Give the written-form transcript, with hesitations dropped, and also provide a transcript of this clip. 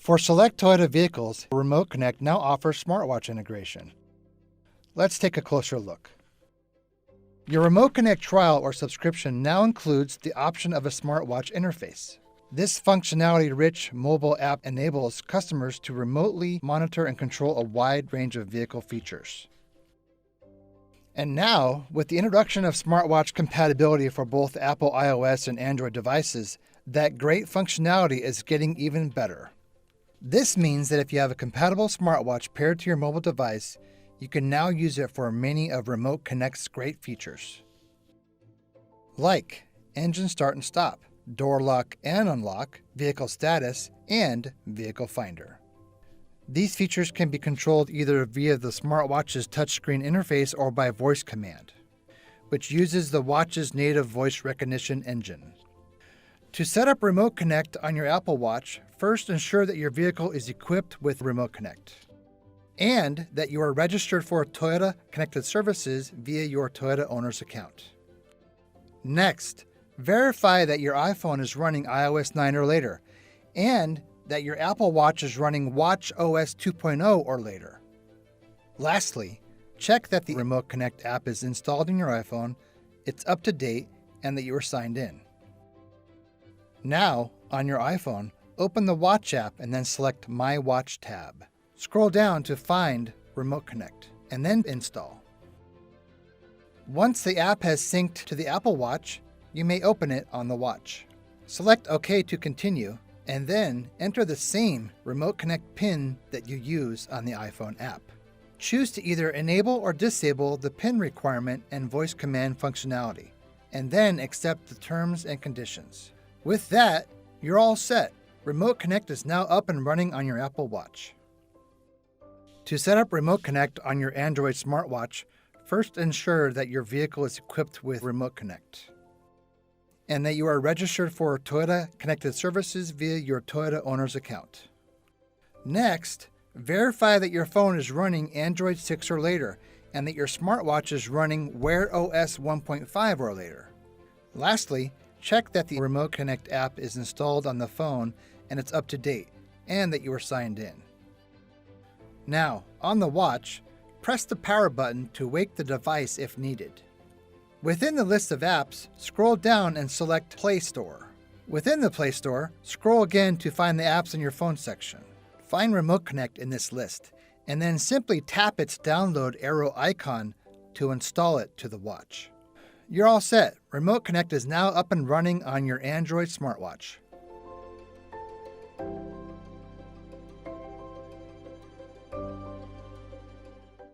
For select Toyota vehicles, Remote Connect now offers smartwatch integration. Let's take a closer look. Your Remote Connect trial or subscription now includes the option of a smartwatch interface. This functionality-rich mobile app enables customers to remotely monitor and control a wide range of vehicle features. And now, with the introduction of smartwatch compatibility for both Apple iOS and Android devices, that great functionality is getting even better. This means that if you have a compatible smartwatch paired to your mobile device, you can now use it for many of Remote Connect's great features, like engine start and stop, door lock and unlock, vehicle status, and vehicle finder. These features can be controlled either via the smartwatch's touchscreen interface or by voice command, which uses the watch's native voice recognition engine. To set up Remote Connect on your Apple Watch, first ensure that your vehicle is equipped with Remote Connect and that you are registered for Toyota Connected Services via your Toyota owner's account. Next, verify that your iPhone is running iOS 9 or later and that your Apple Watch is running watchOS 2.0 or later. Lastly, check that the Remote Connect app is installed in your iPhone, it's up to date, and that you are signed in. Now, on your iPhone, open the Watch app and then select My Watch tab. Scroll down to find Remote Connect and then install. Once the app has synced to the Apple Watch, you may open it on the watch. Select OK to continue, and then enter the same Remote Connect PIN that you use on the iPhone app. Choose to either enable or disable the PIN requirement and voice command functionality, and then accept the terms and conditions. With that, you're all set. Remote Connect is now up and running on your Apple Watch. To set up Remote Connect on your Android smartwatch, first ensure that your vehicle is equipped with Remote Connect and that you are registered for Toyota Connected Services via your Toyota owner's account. Next, verify that your phone is running Android 6 or later and that your smartwatch is running Wear OS 1.5 or later. Lastly, check that the Remote Connect app is installed on the phone and it's up to date, and that you are signed in. Now, on the watch, press the power button to wake the device if needed. Within the list of apps, scroll down and select Play Store. Within the Play Store, scroll again to find the apps in your phone section. Find Remote Connect in this list, and then simply tap its download arrow icon to install it to the watch. You're all set. Remote Connect is now up and running on your Android smartwatch.